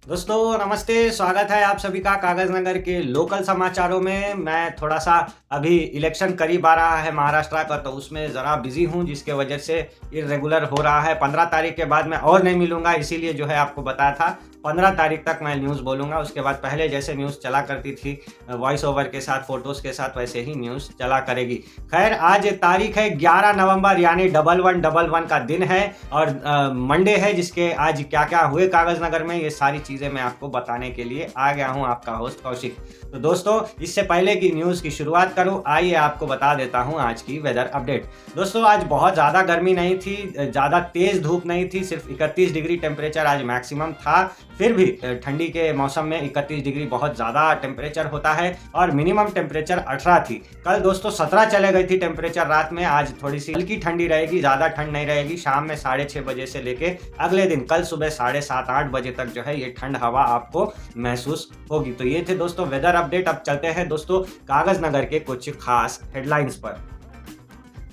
दोस्तों नमस्ते, स्वागत है आप सभी का कागज नगर के लोकल समाचारों में। मैं थोड़ा सा अभी इलेक्शन करीब आ रहा है महाराष्ट्र का, तो उसमें ज़रा बिजी हूँ, जिसके वजह से इरेगुलर हो रहा है। 15 तारीख के बाद मैं और नहीं मिलूंगा, इसीलिए जो है आपको बताया था 15 तारीख तक मैं न्यूज़ बोलूंगा। उसके बाद पहले जैसे न्यूज़ चला करती थी वॉइस ओवर के साथ, फोटोज़ के साथ, वैसे ही न्यूज़ चला करेगी। खैर, आज तारीख है 11 नवंबर, यानी 1111 का दिन है और मंडे है, जिसके आज क्या क्या हुए कागज नगर में ये सारी चीज़ें मैं आपको बताने के लिए आ गया हूँ, आपका होस्ट कौशिक। तो दोस्तों, इससे पहले की न्यूज़ की शुरुआत करूँ, आइए आपको बता देता हूँ आज की वेदर अपडेट। दोस्तों, आज बहुत ज़्यादा गर्मी नहीं थी, ज़्यादा तेज़ धूप नहीं थी, सिर्फ 31 डिग्री टेम्परेचर आज मैक्सिमम था। फिर भी ठंडी के मौसम में 31 डिग्री बहुत ज़्यादा टेम्परेचर होता है और मिनिमम टेम्परेचर 18 थी। कल दोस्तों 17 चले गई थी टेम्परेचर रात में। आज थोड़ी सी हल्की ठंडी रहेगी, ज़्यादा ठंड नहीं रहेगी। शाम में 6:30 बजे से लेके अगले दिन कल सुबह 7:30-8 बजे तक जो है ये ठंड हवा आपको महसूस होगी। तो ये थे दोस्तों वेदर अपडेट। अब चलते हैं दोस्तों कागज नगर के कुछ खास हेडलाइंस पर।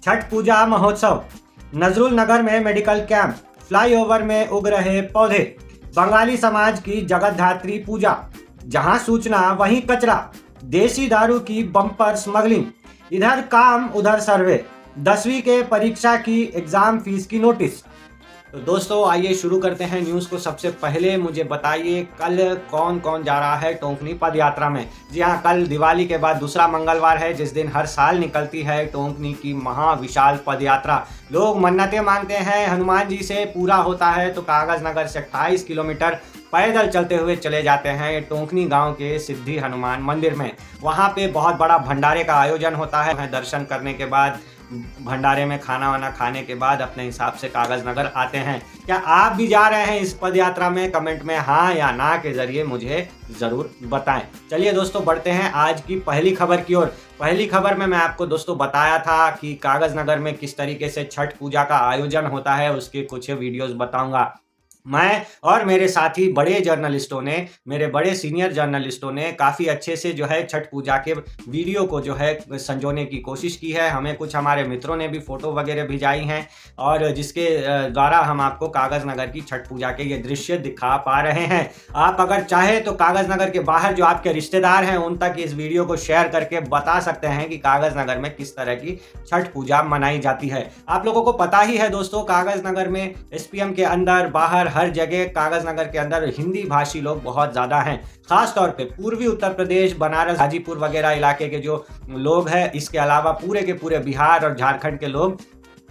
छठ पूजा महोत्सव, नजरुल नगर में मेडिकल कैंप, फ्लाईओवर में उग रहे पौधे, बंगाली समाज की जगतधात्री पूजा, जहां सूचना वहीं कचरा, देसी दारू की बम्पर स्मगलिंग, इधर काम उधर सर्वे, 10वीं के परीक्षा की एग्जाम फीस की नोटिस। तो दोस्तों आइए शुरू करते हैं न्यूज़ को। सबसे पहले मुझे बताइए, कल कौन कौन जा रहा है टोंकनी पद यात्रा में। जी हाँ, कल दिवाली के बाद दूसरा मंगलवार है, जिस दिन हर साल निकलती है टोंकनी की महाविशाल पद यात्रा। लोग मन्नतें मांगते हैं, हनुमान जी से पूरा होता है, तो कागज नगर से 28 किलोमीटर पैदल चलते हुए चले जाते हैं टोंकनी गांव के सिद्धि हनुमान मंदिर में। वहां पे बहुत बड़ा भंडारे का आयोजन होता है। दर्शन करने के बाद, भंडारे में खाना वाना खाने के बाद अपने हिसाब से कागज नगर आते हैं। क्या आप भी जा रहे हैं इस पद यात्रा में? कमेंट में हाँ या ना के जरिए मुझे जरूर बताएं। चलिए दोस्तों, बढ़ते हैं आज की पहली खबर की ओर। पहली खबर में मैं आपको दोस्तों बताया था कि कागज नगर में किस तरीके से छठ पूजा का आयोजन होता है, उसके कुछ वीडियोस बताऊंगा। मैं और मेरे साथी बड़े जर्नलिस्टों ने, मेरे बड़े सीनियर जर्नलिस्टों ने काफ़ी अच्छे से जो है छठ पूजा के वीडियो को जो है संजोने की कोशिश की है। हमें कुछ हमारे मित्रों ने भी फ़ोटो वगैरह भिजाई हैं और जिसके द्वारा हम आपको कागज़ नगर की छठ पूजा के ये दृश्य दिखा पा रहे हैं। आप अगर चाहें तो कागज़ नगर के बाहर जो आपके रिश्तेदार हैं उन तक इस वीडियो को शेयर करके बता सकते हैं कि कागज़ नगर में किस तरह की छठ पूजा मनाई जाती है। आप लोगों को पता ही है दोस्तों, कागज़ नगर में एसपीएम के अंदर बाहर हर जगह कागज नगर के अंदर हिंदी भाषी लोग बहुत ज्यादा हैं। खास तौर पे पूर्वी उत्तर प्रदेश, बनारस, हाजीपुर वगैरह इलाके के जो लोग हैं, इसके अलावा पूरे के पूरे बिहार और झारखंड के लोग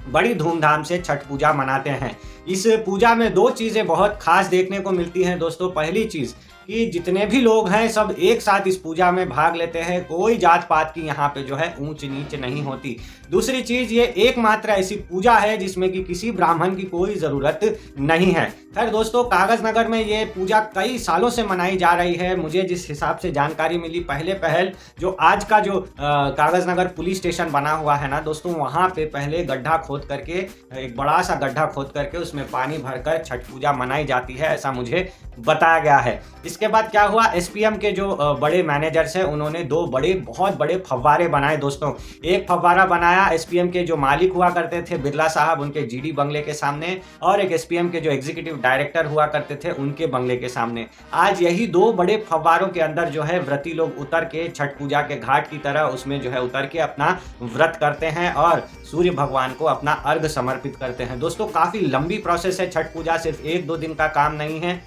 बड़ी धूमधाम से छठ पूजा मनाते हैं। इस पूजा में दो चीजें बहुत खास देखने को मिलती हैं दोस्तों। पहली चीज कि जितने भी लोग हैं सब एक साथ इस पूजा में भाग लेते हैं, कोई जात पात की यहाँ पे जो है ऊंच नीच नहीं होती। दूसरी चीज, ये एकमात्र ऐसी पूजा है जिसमें कि किसी ब्राह्मण की कोई जरूरत नहीं है। खैर दोस्तों, कागज नगर में ये पूजा कई सालों से मनाई जा रही है। मुझे जिस हिसाब से जानकारी मिली, पहले पहल जो आज का जो कागज नगर पुलिस स्टेशन बना हुआ है ना दोस्तों, वहाँ पे पहले गड्ढा खोद करके, एक बड़ा सा गड्ढा खोद करके उसमें पानी भरकर छठ पूजा मनाई जाती है, ऐसा मुझे बताया गया है। इसके बाद क्या हुआ, एसपीएम के जो बड़े मैनेजर्स हैं उन्होंने दो बहुत बड़े फव्वारे बनाए दोस्तों। एक फव्वारा बनाया एसपीएम के जो मालिक हुआ करते थे बिरला साहब, उनके जीडी बंगले के सामने, और एक एसपीएम के जो एग्जीक्यूटिव डायरेक्टर हुआ करते थे उनके बंगले के सामने। आज यही दो बड़े फव्वारों के अंदर जो है व्रती लोग उतर के छठ पूजा के घाट की तरह उसमें जो है उतर के अपना व्रत करते हैं और सूर्य भगवान को अपना अर्घ समर्पित करते हैं। दोस्तों, काफी लंबी प्रोसेस है छठ पूजा, सिर्फ 1-2 दिन का काम नहीं है।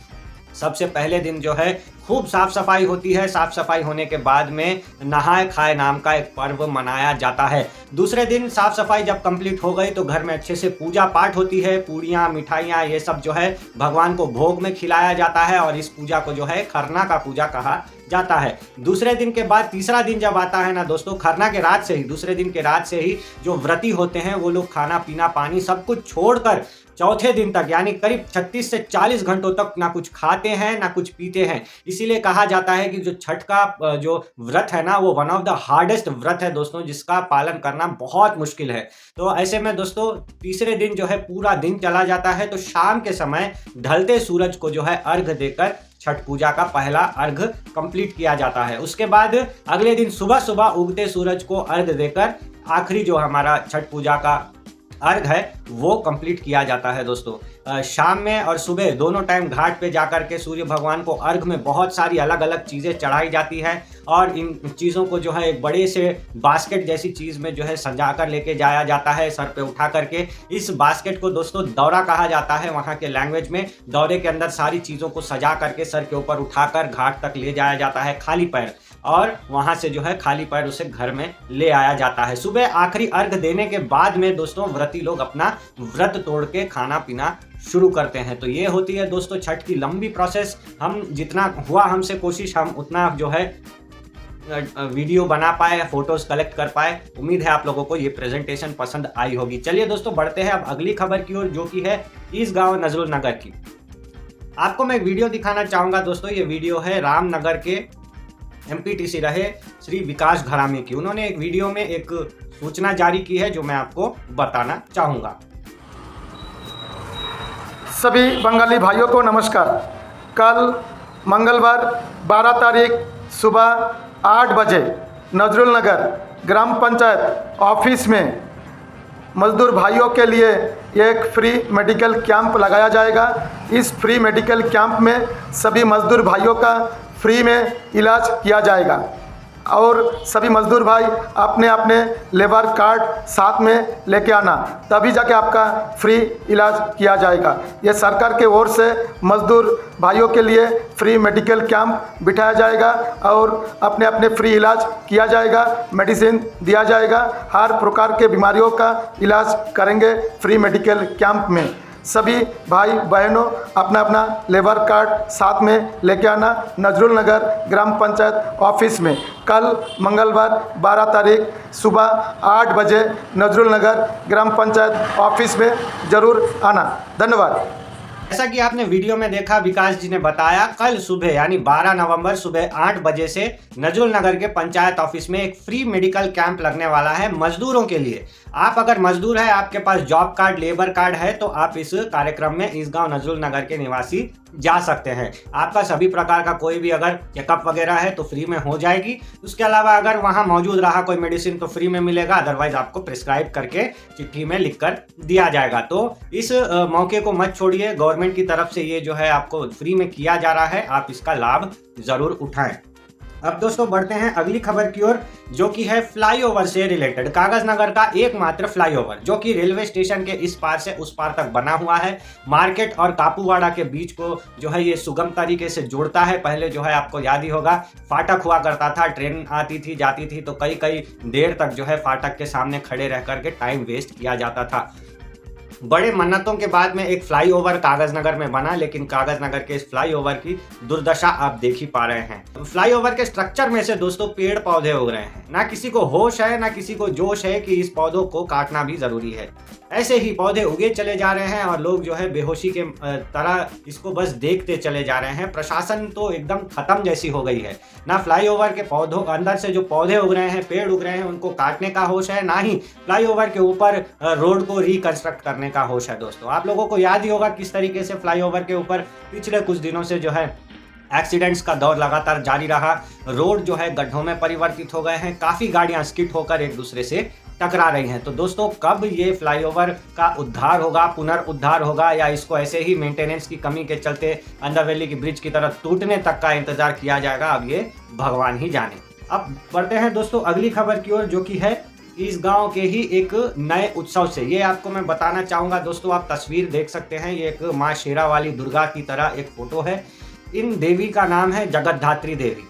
सबसे पहले दिन जो है खूब साफ सफाई होती है। साफ सफाई होने के बाद में नहाए खाए नाम का एक पर्व मनाया जाता है। दूसरे दिन साफ सफाई जब कंप्लीट हो गई तो घर में अच्छे से पूजा पाठ होती है। पूड़ियाँ, मिठाइयाँ, ये सब जो है भगवान को भोग में खिलाया जाता है और इस पूजा को जो है खरना का पूजा कहा जाता है। दूसरे दिन के बाद तीसरा दिन जब आता है ना दोस्तों, खरना के रात से ही, दूसरे दिन के रात से ही जो व्रती होते हैं वो लोग खाना पीना पानी सब कुछ छोड़कर चौथे दिन तक, यानी करीब 36 से 40 घंटों तक ना कुछ खाते हैं ना कुछ पीते हैं। इसीलिए कहा जाता है कि जो छठ का जो व्रत है ना, वो वन ऑफ द हार्डेस्ट व्रत है दोस्तों, जिसका पालन करना बहुत मुश्किल है। तो ऐसे में दोस्तों तीसरे दिन जो है पूरा दिन चला जाता है, तो शाम के समय ढलते सूरज को जो है अर्घ देकर छठ पूजा का पहला अर्घ कंप्लीट किया जाता है। उसके बाद अगले दिन सुबह सुबह उगते सूरज को अर्घ देकर आखिरी जो हमारा छठ पूजा का अर्घ है वो कंप्लीट किया जाता है दोस्तों। शाम में और सुबह दोनों टाइम घाट पे जाकर के सूर्य भगवान को अर्घ में बहुत सारी अलग अलग चीज़ें चढ़ाई जाती है और इन चीज़ों को जो है एक बड़े से बास्केट जैसी चीज़ में जो है सजा कर लेके जाया जाता है सर पे उठा करके। इस बास्केट को दोस्तों दौरा कहा जाता है वहाँ के लैंग्वेज में। दौरे के अंदर सारी चीज़ों को सजा करके सर के ऊपर उठाकर घाट तक ले जाया जाता है खाली पैर, और वहां से जो है खाली पैर उसे घर में ले आया जाता है। सुबह आखिरी अर्घ देने के बाद में दोस्तों व्रती लोग अपना व्रत तोड़ के खाना पीना शुरू करते हैं। तो ये होती है दोस्तों छठ की लंबी प्रोसेस। हम जितना हुआ हमसे कोशिश हम उतना जो है वीडियो बना पाए, फोटोज कलेक्ट कर पाए। उम्मीद है आप लोगों को ये प्रेजेंटेशन पसंद आई होगी। चलिए दोस्तों बढ़ते हैं अब अगली खबर की ओर, जो कि है ईसगांव नजरुल नगर की। आपको मैं एक वीडियो दिखाना चाहूंगा दोस्तों। ये वीडियो है रामनगर के एमपीटीसी रहे श्री विकास घरामी की। उन्होंने एक वीडियो में एक सूचना जारी की है जो मैं आपको बताना चाहूंगा। सभी बंगाली भाइयों को नमस्कार। कल मंगलवार 12 तारीख सुबह 8 बजे नजरुल नगर ग्राम पंचायत ऑफिस में मजदूर भाइयों के लिए एक फ्री मेडिकल कैंप लगाया जाएगा। इस फ्री मेडिकल कैंप में सभी मजदूर भाइयों का फ्री में इलाज किया जाएगा और सभी मजदूर भाई अपने अपने लेबर कार्ड साथ में लेके आना, तभी जाके आपका फ्री इलाज किया जाएगा। ये सरकार के ओर से मजदूर भाइयों के लिए फ्री मेडिकल कैंप बिठाया जाएगा और अपने अपने फ्री इलाज किया जाएगा, मेडिसिन दिया जाएगा। हर प्रकार के बीमारियों का इलाज करेंगे फ्री मेडिकल कैंप में। सभी भाई बहनों अपना अपना लेबर कार्ड साथ में लेके आना नजरुल नगर ग्राम पंचायत ऑफिस में कल मंगलवार 12 तारीख सुबह 8 बजे नजरुल नगर ग्राम पंचायत ऑफिस में ज़रूर आना। धन्यवाद। जैसा कि आपने वीडियो में देखा, विकास जी ने बताया कल सुबह यानी 12 नवंबर सुबह 8 बजे से नजरुल नगर के पंचायत ऑफिस में एक फ्री मेडिकल कैंप लगने वाला है मजदूरों के लिए। आप अगर मजदूर है, आपके पास जॉब कार्ड लेबर कार्ड है, तो आप इस कार्यक्रम में ईसगांव नजरुल नगर के निवासी जा सकते हैं। आपका सभी प्रकार का कोई भी अगर चेकअप वगैरह है तो फ्री में हो जाएगी। उसके अलावा अगर वहां मौजूद रहा कोई मेडिसिन तो फ्री में मिलेगा, अदरवाइज आपको प्रिस्क्राइब करके चिट्ठी में लिखकर दिया जाएगा। तो इस मौके को मत छोड़िए। गवर्नमेंट की तरफ से ये जो है आपको फ्री में किया जा रहा है, आप इसका लाभ जरूर उठाएं। अब दोस्तों बढ़ते हैं अगली खबर की ओर, जो कि है फ्लाईओवर से रिलेटेड। कागज नगर का एकमात्र फ्लाईओवर जो कि रेलवे स्टेशन के इस पार से उस पार तक बना हुआ है, मार्केट और कापूवाड़ा के बीच को जो है ये सुगम तरीके से जोड़ता है। पहले जो है आपको याद ही होगा फाटक हुआ करता था, ट्रेन आती थी जाती थी तो कई कई देर तक जो है फाटक के सामने खड़े रह करके टाइम वेस्ट किया जाता था। बड़े मन्नतों के बाद में एक फ्लाईओवर कागज नगर में बना, लेकिन कागज नगर के इस फ्लाईओवर की दुर्दशा आप देख ही पा रहे हैं। फ्लाईओवर के स्ट्रक्चर में से दोस्तों पेड़ पौधे उग रहे हैं। ना किसी को होश है ना किसी को जोश है कि इस पौधों को काटना भी जरूरी है। ऐसे ही पौधे उगे चले जा रहे हैं और लोग जो है बेहोशी के तरह इसको बस देखते चले जा रहे हैं। प्रशासन तो एकदम खत्म जैसी हो गई है। ना फ्लाईओवर के पौधों अंदर से जो पौधे उग रहे हैं, पेड़ उग रहे हैं, उनको काटने का होश है, ना ही फ्लाईओवर के ऊपर रोड को रिकंस्ट्रक्ट करने का होश है। दोस्तों आप लोगों को याद ही होगा किस तरीके से फ्लाईओवर के ऊपर पिछले कुछ दिनों से जो है एक्सीडेंट्स का दौर लगातार जारी रहा। रोड जो है गड्ढों में परिवर्तित हो गए हैं, काफी गाड़ियां स्किड होकर एक दूसरे से टकरा रही हैं। तो दोस्तों कब ये फ्लाईओवर का उद्धार होगा, पुनर्उद्धार होगा, या इसको ऐसे ही मेंटेनेंस की कमी के चलते अंडरवैली की ब्रिज की तरह टूटने तक का इंतजार किया जाएगा, अब ये भगवान ही जाने। अब बढ़ते हैं दोस्तों अगली खबर की ओर, जो कि है इस गांव के ही एक नए उत्सव से। ये आपको मैं बताना चाहूंगा दोस्तों, आप तस्वीर देख सकते हैं, ये एक माँ शेरा वाली दुर्गा की तरह एक फोटो है। इन देवी का नाम है जगतधात्री देवी।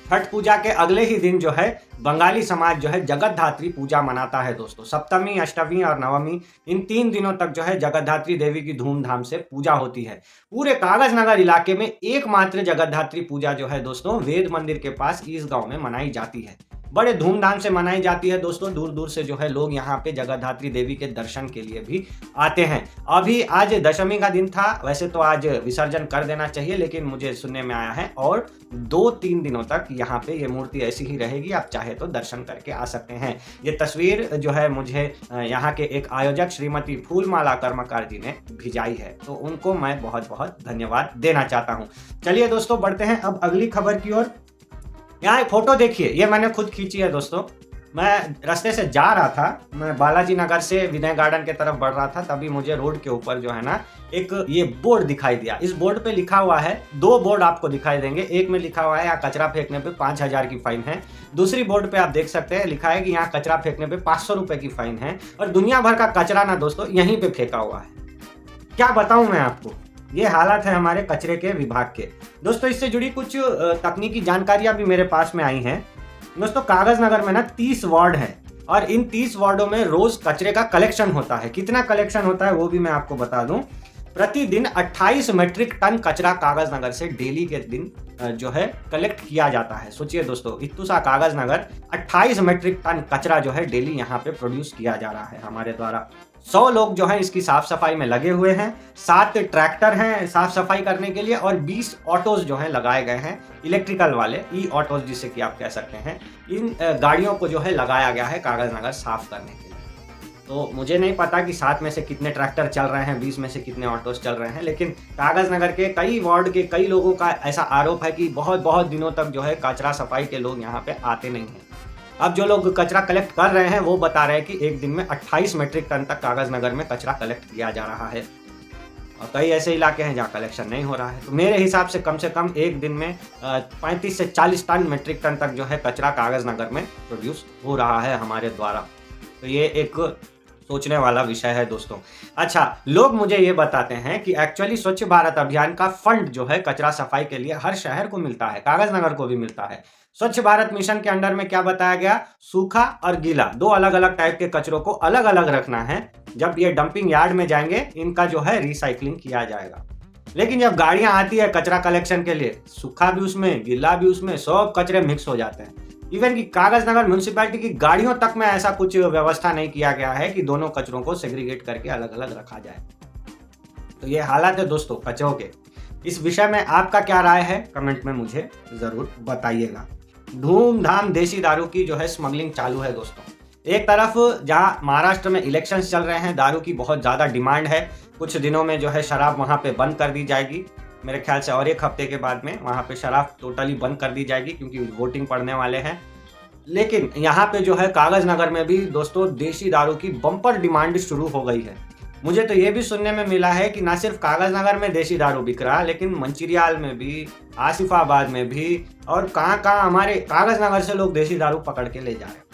छठ पूजा के अगले ही दिन जो है बंगाली समाज जो है जगतधात्री पूजा मनाता है दोस्तों। सप्तमी, अष्टमी और नवमी, इन 3 दिनों तक जो है जगतधात्री देवी की धूमधाम से पूजा होती है। पूरे कागज नगर इलाके में एकमात्र जगतधात्री पूजा जो है दोस्तों वेद मंदिर के पास इस गांव में मनाई जाती है। बड़े धूमधाम से मनाई जाती है दोस्तों। दूर दूर से जो है लोग यहाँ पे जगतधात्री देवी के दर्शन के लिए भी आते हैं। अभी आज दशमी का दिन था, वैसे तो आज विसर्जन कर देना चाहिए, लेकिन मुझे सुनने में आया है और 2-3 दिनों तक यहाँ पे ये मूर्ति ऐसी ही रहेगी। आप चाहे तो दर्शन करके आ सकते हैं। ये तस्वीर जो है मुझे यहाँ के एक आयोजक श्रीमती फूलमाला कर्मकार जी ने भिजाई है, तो उनको मैं बहुत बहुत धन्यवाद देना चाहता हूँ। चलिए दोस्तों बढ़ते हैं अब अगली खबर की ओर। यहाँ एक फोटो देखिए, ये मैंने खुद खींची है दोस्तों। मैं रास्ते से जा रहा था, मैं बालाजी नगर से विनय गार्डन की तरफ बढ़ रहा था, तभी मुझे रोड के ऊपर जो है ना एक ये बोर्ड दिखाई दिया। इस बोर्ड पे लिखा हुआ है, 2 बोर्ड आपको दिखाई देंगे। एक में लिखा हुआ है यहाँ कचरा फेंकने पे 5,000 की फाइन है। दूसरी बोर्ड पे आप देख सकते हैं लिखा है कि यहाँ कचरा फेंकने पे 500 रुपए की फाइन है। और दुनिया भर का कचरा ना दोस्तों यहीं पे फेंका हुआ है। क्या बताऊं मैं आपको, ये हालत है हमारे कचरे के विभाग के। दोस्तों इससे जुड़ी कुछ तकनीकी जानकारियां भी मेरे पास में आई हैं। दोस्तों कागज नगर में ना 30 वार्ड है और इन 30 वार्डों में रोज कचरे का कलेक्शन होता है। कितना कलेक्शन होता है वो भी मैं आपको बता दूं। प्रतिदिन 28 मीट्रिक टन कचरा कागज नगर से डेली के दिन जो है कलेक्ट किया जाता है। सोचिए दोस्तों, इत्तू सा कागज नगर 28 मीट्रिक टन कचरा जो है डेली यहाँ पे प्रोड्यूस किया जा रहा है हमारे द्वारा। 100 लोग जो हैं इसकी साफ सफाई में लगे हुए हैं। 7 ट्रैक्टर हैं साफ सफाई करने के लिए और 20 ऑटोज जो हैं लगाए गए हैं, इलेक्ट्रिकल वाले ई ऑटोज जिसे कि आप कह सकते हैं। इन गाड़ियों को जो है लगाया गया है कागज नगर साफ करने के लिए। तो मुझे नहीं पता कि 7 में से कितने ट्रैक्टर चल रहे हैं, 20 में से कितने ऑटोज चल रहे हैं, लेकिन कागज नगर के कई वार्ड के कई लोगों का ऐसा आरोप है कि बहुत बहुत दिनों तक जो है कचरा सफाई के लोग यहाँ पे आते नहीं हैं। अब जो लोग कचरा कलेक्ट कर रहे हैं वो बता रहे हैं कि एक दिन में 28 मीट्रिक टन तक कागज नगर में कचरा कलेक्ट किया जा रहा है। और कई ऐसे इलाके हैं जहाँ कलेक्शन नहीं हो रहा है। तो मेरे हिसाब से कम एक दिन में 35 से 40 टन मीट्रिक टन तक जो है कचरा कागज नगर में प्रोड्यूस हो रहा है हमारे द्वारा। तो ये एक सोचने वाला विषय है दोस्तों। अच्छा, लोग मुझे ये बताते हैं कि एक्चुअली स्वच्छ भारत अभियान का फंड जो है कचरा सफाई के लिए हर शहर को मिलता है, कागज नगर को भी मिलता है। स्वच्छ भारत मिशन के अंडर में क्या बताया गया, सूखा और गीला 2 अलग अलग टाइप के कचरों को अलग अलग रखना है। जब ये डंपिंग यार्ड में जाएंगे इनका जो है रिसाइकलिंग किया जाएगा। लेकिन जब गाड़ियां आती है कचरा कलेक्शन के लिए, सूखा भी उसमें गीला भी उसमें, सब कचरे मिक्स हो जाते हैं। इवन कि कागज नगर म्यूनसिपैलिटी की गाड़ियों तक में ऐसा कुछ व्यवस्था नहीं किया गया है कि दोनों कचरों को सेग्रीगेट करके अलग अलग रखा जाए। तो ये हालात है दोस्तों कचरों के। इस विषय में आपका क्या राय है कमेंट में मुझे जरूर बताइएगा। धूमधाम देसी दारू की जो है स्मगलिंग चालू है दोस्तों। एक तरफ जहां महाराष्ट्र में इलेक्शंस चल रहे हैं, दारू की बहुत ज़्यादा डिमांड है। कुछ दिनों में जो है शराब वहां पे बंद कर दी जाएगी, मेरे ख्याल से और 1 हफ्ते के बाद में वहां पे शराब टोटली बंद कर दी जाएगी क्योंकि वोटिंग पड़ने वाले हैं। लेकिन यहाँ पे जो है कागज नगर में भी दोस्तों देसी दारू की बम्पर डिमांड शुरू हो गई है। मुझे तो ये भी सुनने में मिला है कि ना सिर्फ कागज नगर में देसी दारू बिक रहा है, लेकिन मंचिरियाल में भी, आसिफाबाद में भी और कहाँ हमारे कागज नगर से लोग देसी दारू पकड़ के ले जा रहे हैं।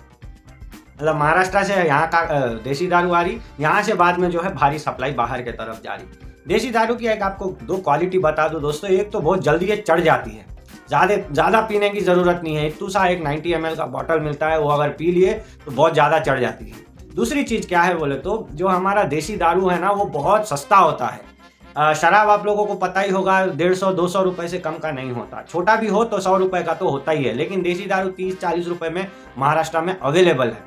मतलब महाराष्ट्र से यहाँ का देसी दारू आ रही, यहाँ से बाद में जो है भारी सप्लाई बाहर के तरफ जा रही। देसी दारू की एक आपको 2 क्वालिटी बता दूं दोस्तों। एक तो बहुत जल्दी ये चढ़ जाती है, ज़्यादा पीने की ज़रूरत नहीं है। इत्तू सा एक 90 ml का बॉटल मिलता है, वो अगर पी लिए तो बहुत ज़्यादा चढ़ जाती है। दूसरी चीज़ क्या है बोले तो, जो हमारा देसी दारू है ना वो बहुत सस्ता होता है। शराब आप लोगों को पता ही होगा 150-200 रुपये से कम का नहीं होता। छोटा भी हो तो 100 रुपये का तो होता ही है, लेकिन देसी दारू 30-40 रुपये में महाराष्ट्र में अवेलेबल है।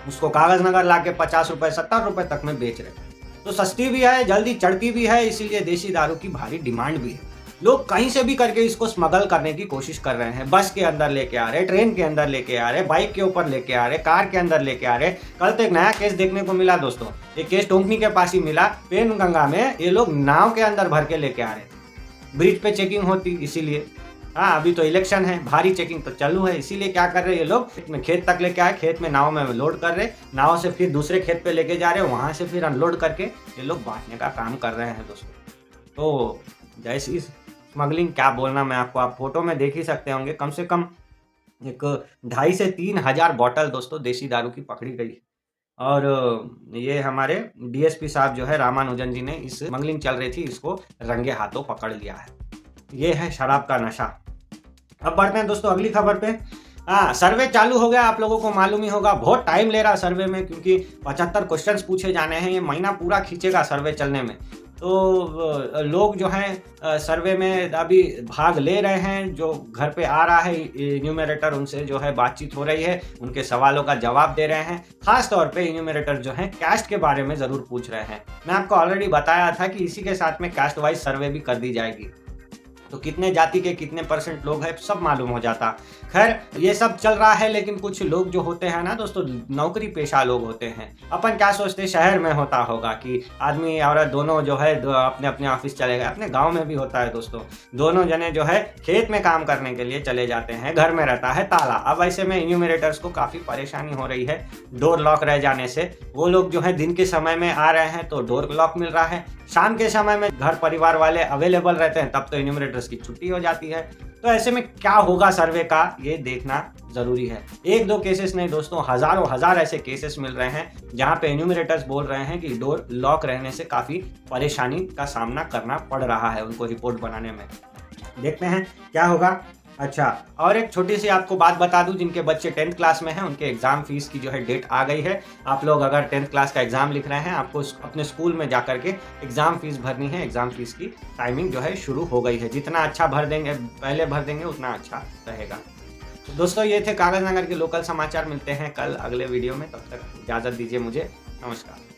उसको कागज नगर ला के 50 रुपये 70 रुपये तक में बेच रहे हैं। तो सस्ती भी है, जल्दी चढ़ती भी है, इसीलिए देसी दारू की भारी डिमांड भी है। लोग कहीं से भी करके इसको स्मगल करने की कोशिश कर रहे हैं। बस के अंदर लेके आ रहे, ट्रेन के अंदर लेके आ रहे, बाइक के ऊपर लेके आ रहे, कार के अंदर लेके आ रहे। कल तो एक नया केस देखने को मिला दोस्तों, एक केस टोंकनी के पास ही मिला। पेनगंगा में ये लोग नाव के अंदर भर के लेके आ रहे। ब्रिज पे चेकिंग होती इसीलिए। हाँ, अभी तो इलेक्शन है, भारी चेकिंग तो चालू है, इसीलिए क्या कर रहे हैं ये लोग, खेत तक लेके आए, खेत में नाव में लोड कर रहे, नाव से फिर दूसरे खेत पे लेके जा रहे, वहां से फिर अनलोड करके ये लोग बांटने का काम कर रहे हैं दोस्तों। तो जैसी स्मगलिंग क्या बोलना मैं आपको, आप फोटो में देख ही सकते होंगे। कम से कम एक 2,500 से 3,000 बॉटल दोस्तों देसी दारू की पकड़ी गई। और ये हमारे डीएसपी साहब जो है रामानुजन जी ने इस स्मगलिंग चल रही थी इसको रंगे हाथों पकड़ लिया है। ये है शराब का नशा। अब बढ़ते हैं दोस्तों अगली खबर पे। हाँ, सर्वे चालू हो गया, आप लोगों को मालूम ही होगा। बहुत टाइम ले रहा सर्वे में, क्योंकि 75 क्वेश्चंस पूछे जाने हैं। ये महीना पूरा खींचेगा सर्वे चलने में। तो लोग जो हैं सर्वे में अभी भाग ले रहे हैं। जो घर पे आ रहा है इन्यूमरेटर, उनसे जो है बातचीत हो रही है, उनके सवालों का जवाब दे रहे हैं। खास तौर पे इन्यूमरेटर जो है कास्ट के बारे में ज़रूर पूछ रहे हैं। मैं आपको ऑलरेडी बताया था कि इसी के साथ में कास्ट वाइज सर्वे भी कर दी जाएगी। तो कितने जाति के कितने % लोग हैं सब मालूम हो जाता। खैर ये सब चल रहा है, लेकिन कुछ लोग जो होते हैं ना दोस्तों, नौकरी पेशा लोग होते हैं। अपन क्या सोचते हैं, शहर में होता होगा कि आदमी औरत दोनों जो है अपने अपने ऑफिस चले गए। अपने गांव में भी होता है दोस्तों, दोनों जने जो है खेत में काम करने के लिए चले जाते हैं, घर में रहता है ताला। अब ऐसे में इन्यूमरेटर्स को काफ़ी परेशानी हो रही है डोर लॉक रह जाने से। वो लोग जो है दिन के समय में आ रहे हैं तो डोर लॉक मिल रहा है, शाम के समय में घर परिवार वाले अवेलेबल रहते हैं तब तो इन्यूमरेटर्स की छुट्टी हो जाती है। तो ऐसे में क्या होगा सर्वे का, ये देखना जरूरी है। एक दो केसेस नहीं दोस्तों, हजारों हजार ऐसे केसेस मिल रहे हैं जहां पे इन्यूमरेटर्स बोल रहे हैं कि डोर लॉक रहने से काफ़ी परेशानी का सामना करना पड़ रहा है उनको रिपोर्ट बनाने में। देखते हैं क्या होगा। अच्छा, और एक छोटी सी आपको बात बता दूं, जिनके बच्चे 10th क्लास में हैं उनके एग्ज़ाम फीस की जो है डेट आ गई है। आप लोग अगर 10th क्लास का एग्ज़ाम लिख रहे हैं, आपको अपने स्कूल में जा करके एग्ज़ाम फीस भरनी है। एग्ज़ाम फीस की टाइमिंग जो है शुरू हो गई है। जितना अच्छा भर देंगे, पहले भर देंगे, उतना अच्छा रहेगा। तो दोस्तों ये थे कागज़नगर के लोकल समाचार। मिलते हैं कल अगले वीडियो में, तब तक इजाज़त दीजिए मुझे। नमस्कार।